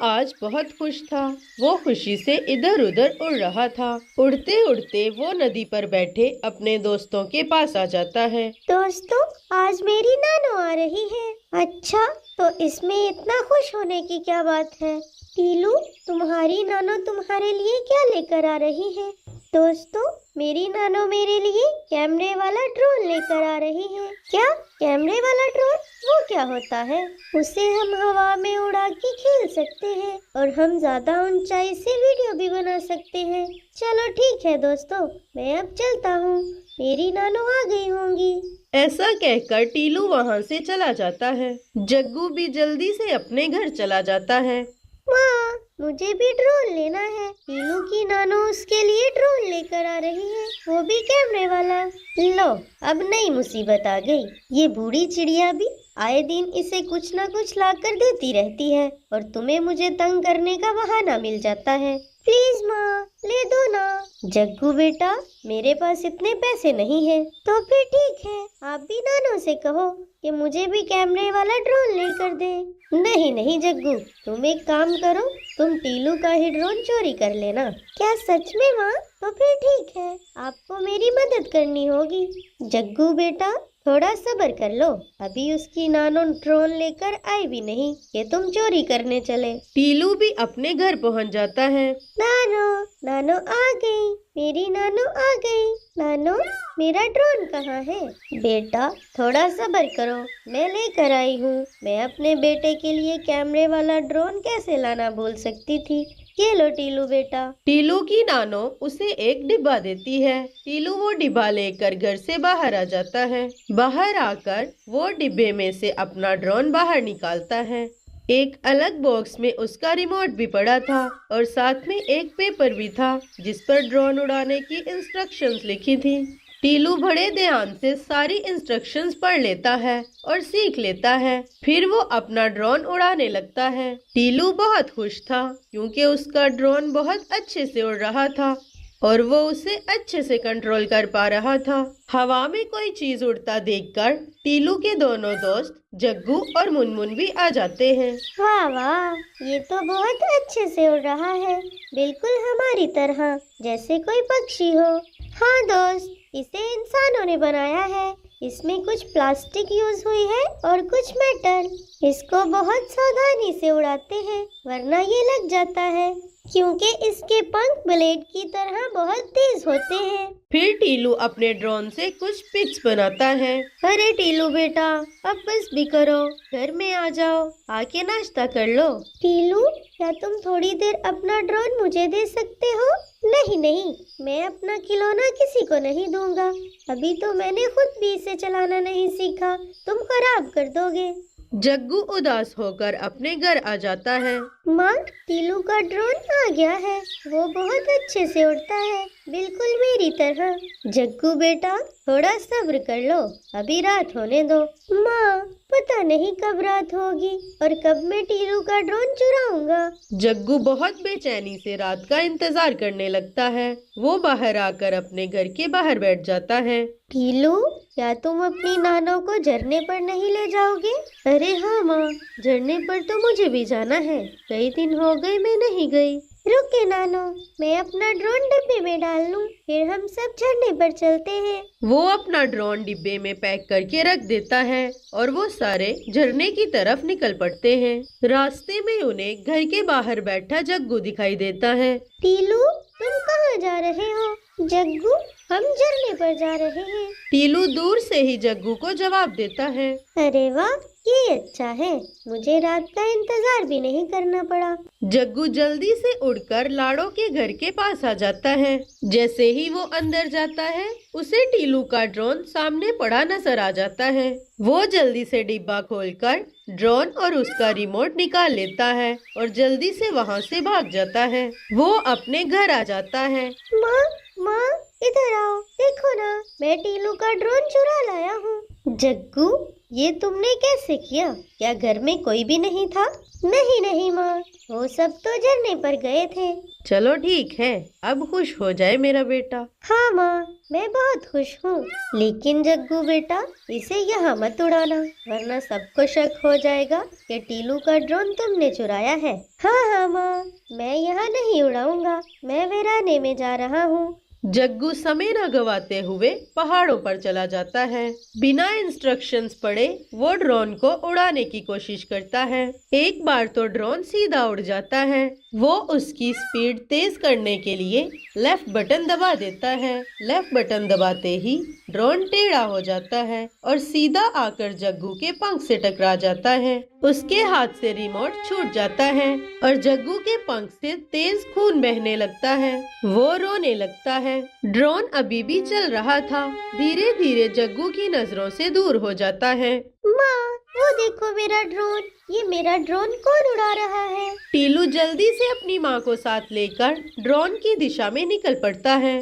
आज बहुत खुश था। वो खुशी से इधर उधर उड़ रहा था। उड़ते उड़ते वो नदी पर बैठे अपने दोस्तों के पास आ जाता है। दोस्तों, आज मेरी नानो आ रही है। अच्छा, तो इसमें इतना खुश होने की क्या बात है? टीलू, तुम्हारी नानो तुम्हारे लिए क्या लेकर आ रही है? दोस्तों, मेरी नानो मेरे लिए कैमरे वाला ड्रोन लेकर आ रही है। क्या कैमरे वाला ड्रोन? वो क्या होता है? उसे हम हवा में उड़ा के खेल सकते हैं और हम ज्यादा ऊंचाई से वीडियो भी बना सकते हैं। चलो ठीक है दोस्तों, मैं अब चलता हूँ। मेरी नानो आ गई होंगी। ऐसा कहकर टीलू वहाँ से चला जाता है। जग्गू भी जल्दी से अपने घर चला जाता है। माँ, मुझे भी ड्रोन लेना है। टीलू की नानो उसके लिए ड्रोन लेकर आ रही है, वो भी कैमरे वाला। लो, अब नई मुसीबत आ गई। ये बूढ़ी चिड़िया भी आए दिन इसे कुछ ना कुछ ला कर देती रहती है और तुम्हें मुझे तंग करने का बहाना मिल जाता है। प्लीज माँ, ले दो ना। जग्गू बेटा, मेरे पास इतने पैसे नहीं है। तो फिर ठीक है, आप भी नानो से कहो कि मुझे भी कैमरे वाला ड्रोन लेकर दे। नहीं नहीं जग्गू, तुम एक काम करो, तुम टीलू का ही ड्रोन चोरी कर लेना। क्या सच में माँ? तो फिर ठीक है, आपको मेरी मदद करनी होगी। जग्गू बेटा, थोड़ा सब्र कर लो, अभी उसकी नानो ड्रोन लेकर आई भी नहीं कि तुम चोरी करने चले। टीलू भी अपने घर पहुंच जाता है। नानो, नानो आ गई, मेरी नानो आ गई। नानो, मेरा ड्रोन कहाँ है? बेटा, थोड़ा सब्र करो, मैं लेकर आई हूँ। मैं अपने बेटे के लिए कैमरे वाला ड्रोन कैसे लाना भूल सकती थी। ये लो टीलू बेटा। टीलू की नानो उसे एक डिब्बा देती है। टीलू वो डिब्बा लेकर घर से बाहर आ जाता है। बाहर आकर वो डिब्बे में से अपना ड्रोन बाहर निकालता है। एक अलग बॉक्स में उसका रिमोट भी पड़ा था और साथ में एक पेपर भी था जिस पर ड्रोन उड़ाने की इंस्ट्रक्शंस लिखी थी। टीलू बड़े ध्यान से सारी इंस्ट्रक्शंस पढ़ लेता है और सीख लेता है। फिर वो अपना ड्रोन उड़ाने लगता है। टीलू बहुत खुश था क्योंकि उसका ड्रोन बहुत अच्छे से उड़ रहा था और वो उसे अच्छे से कंट्रोल कर पा रहा था। हवा में कोई चीज उड़ता देखकर टीलू के दोनों दोस्त जग्गू और मुनमुन भी आ जाते हैं। वाह वाह, ये तो बहुत अच्छे से उड़ रहा है, बिल्कुल हमारी तरह, जैसे कोई पक्षी हो। हाँ दोस्त, इसे इंसानों ने बनाया है। इसमें कुछ प्लास्टिक यूज हुई है और कुछ मेटल। इसको बहुत सावधानी से उड़ाते हैं वरना ये लग जाता है, क्योंकि इसके पंख ब्लेड की तरह बहुत तेज होते हैं। फिर टीलू अपने ड्रोन से कुछ पिक्स बनाता है। अरे टीलू बेटा, अब बस भी करो, घर में आ जाओ, आके नाश्ता कर लो। टीलू, क्या तुम थोड़ी देर अपना ड्रोन मुझे दे सकते हो? नहीं नहीं, मैं अपना खिलौना किसी को नहीं दूंगा। अभी तो मैंने खुद भी इसे चलाना नहीं सीखा, तुम खराब कर दोगे। जग्गू उदास होकर अपने घर आ जाता है। माँ, टीलू का ड्रोन आ गया है, वो बहुत अच्छे से उड़ता है, बिल्कुल मेरी तरह। जग्गू बेटा, थोड़ा सब्र कर लो, अभी रात होने दो। माँ, पता नहीं कब रात होगी और कब मैं टीलू का ड्रोन चुराऊंगा। जग्गू बहुत बेचैनी से रात का इंतजार करने लगता है। वो बाहर आकर अपने घर के बाहर बैठ जाता है। टीलू, क्या तुम अपनी नानो को झरने पर नहीं ले जाओगे? अरे हाँ माँ, झरने पर तो मुझे भी जाना है, कई दिन हो गए मैं नहीं गई। रुके नानो, मैं अपना ड्रोन डिब्बे में डाल लूं, फिर हम सब झरने पर चलते हैं। वो अपना ड्रोन डिब्बे में पैक करके रख देता है और वो सारे झरने की तरफ निकल पड़ते हैं। रास्ते में उन्हें घर के बाहर बैठा जग्गू दिखाई देता है। टीलू, तुम कहाँ जा रहे हो? जग्गू, हम झरने पर जा रहे हैं। टीलू दूर से ही जग्गू को जवाब देता है। अरे वाह, ये अच्छा है, मुझे रात का इंतजार भी नहीं करना पड़ा। जग्गू जल्दी से उड़कर लाड़ो के घर के पास आ जाता है। जैसे ही वो अंदर जाता है, उसे टीलू का ड्रोन सामने पड़ा नजर आ जाता है। वो जल्दी से डिब्बा खोलकर ड्रोन और उसका रिमोट निकाल लेता है और जल्दी से वहाँ से भाग जाता है। वो अपने घर आ जाता है। माँ, माँ, इधर आओ, देखो ना, मैं टीलू का ड्रोन चुरा लाया हूँ। जग्गू, ये तुमने कैसे किया? क्या घर में कोई भी नहीं था? नहीं नहीं माँ, वो सब तो झरने पर गए थे। चलो ठीक है, अब खुश हो जाए मेरा बेटा। हाँ माँ, मैं बहुत खुश हूँ। लेकिन जग्गू बेटा, इसे यहाँ मत उड़ाना, वरना सबको शक हो जाएगा कि टीलू का ड्रोन तुमने चुराया है। हाँ हाँ माँ, मैं यहाँ नहीं उड़ाऊंगा, मैं वीराने में जा रहा हूँ। जग्गू समय न गवाते हुए पहाड़ों पर चला जाता है। बिना इंस्ट्रक्शंस पढ़े वो ड्रोन को उड़ाने की कोशिश करता है। एक बार तो ड्रोन सीधा उड़ जाता है। वो उसकी स्पीड तेज करने के लिए लेफ्ट बटन दबा देता है। लेफ्ट बटन दबाते ही ड्रोन टेढ़ा हो जाता है और सीधा आकर जग्गू के पंख से टकरा जाता है। उसके हाथ से रिमोट छूट जाता है और जग्गू के पंख से तेज खून बहने लगता है। वो रोने लगता है। ड्रोन अभी भी चल रहा था। धीरे धीरे जग्गू की नजरों से दूर हो जाता है। माँ, वो देखो मेरा ड्रोन, ये मेरा ड्रोन कौन उड़ा रहा है? टीलू जल्दी से अपनी माँ को साथ लेकर ड्रोन की दिशा में निकल पड़ता है।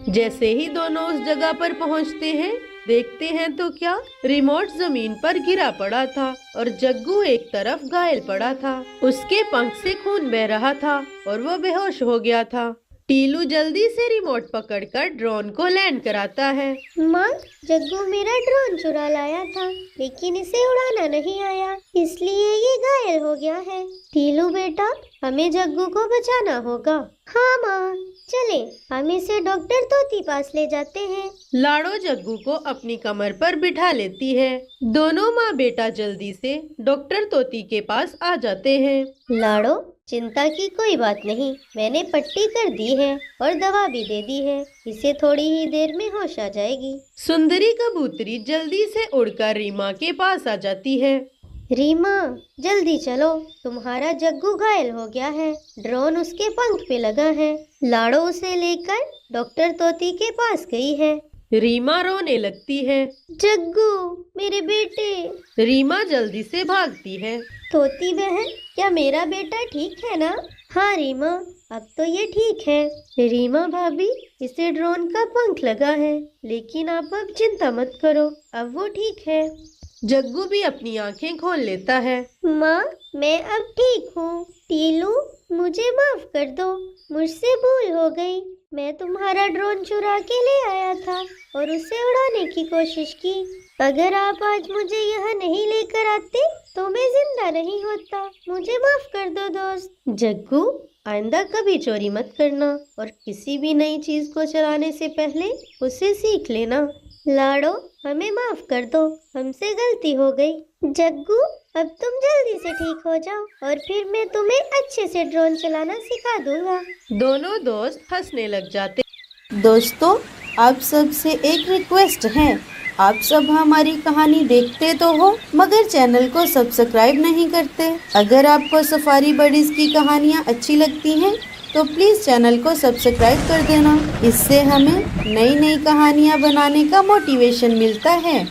जैसे ही दोनों उस जगह पर पहुँचते हैं, देखते हैं तो क्या, रिमोट जमीन पर गिरा पड़ा था और जग्गू एक तरफ घायल पड़ा था। उसके पंख से खून बह रहा था और वो बेहोश हो गया था। टीलू जल्दी से रिमोट पकड़कर ड्रोन को लैंड कराता है। माँ, जग्गू मेरा ड्रोन चुरा लाया था, लेकिन इसे उड़ाना नहीं आया, इसलिए ये घायल हो गया है। टीलू बेटा, हमें जग्गू को बचाना होगा। हाँ माँ, चले, हम इसे डॉक्टर तोती पास ले जाते हैं। लाड़ो जग्गू को अपनी कमर पर बिठा लेती है। दोनों माँ बेटा जल्दी से डॉक्टर तोती के पास आ जाते हैं। लाड़ो, चिंता की कोई बात नहीं, मैंने पट्टी कर दी है और दवा भी दे दी है, इसे थोड़ी ही देर में होश आ जाएगी। सुंदरी कबूतरी जल्दी से उड़कर रीमा के पास आ जाती है। रीमा, जल्दी चलो, तुम्हारा जग्गू घायल हो गया है, ड्रोन उसके पंख पे लगा है। लाड़ो उसे लेकर डॉक्टर तोती के पास गई है। रीमा रोने लगती है। जग्गू, मेरे बेटे। रीमा जल्दी से भागती है। तोती बहन, क्या मेरा बेटा ठीक है ना? हाँ रीमा, अब तो ये ठीक है। रीमा भाभी, इसे ड्रोन का पंख लगा है, लेकिन आप अब चिंता मत करो, अब वो ठीक है। जग्गू भी अपनी आंखें खोल लेता है। माँ, मैं अब ठीक हूँ। टीलू, मुझे माफ कर दो, मुझसे भूल हो गई। मैं तुम्हारा ड्रोन चुरा के ले आया था और उसे उड़ाने की कोशिश की। अगर आप आज मुझे यहाँ नहीं लेकर आते तो मैं जिंदा नहीं होता। मुझे माफ कर दो दोस्त। जग्गू, आइंदा कभी चोरी मत करना और किसी भी नई चीज को चलाने से पहले उसे सीख लेना। लाड़ो, हमें माफ कर दो, हमसे गलती हो गई। जग्गू, अब तुम जल्दी से ठीक हो जाओ और फिर मैं तुम्हें अच्छे से ड्रोन चलाना सिखा दूंगा। दोनों दोस्त हंसने लग जाते। दोस्तों, आप सब से एक रिक्वेस्ट है, आप सब हमारी कहानी देखते तो हो मगर चैनल को सब्सक्राइब नहीं करते। अगर आपको सफारी बडीज की कहानियाँ अच्छी लगती हैं तो प्लीज़ चैनल को सब्सक्राइब कर देना। इससे हमें नई नई कहानियाँ बनाने का मोटिवेशन मिलता है।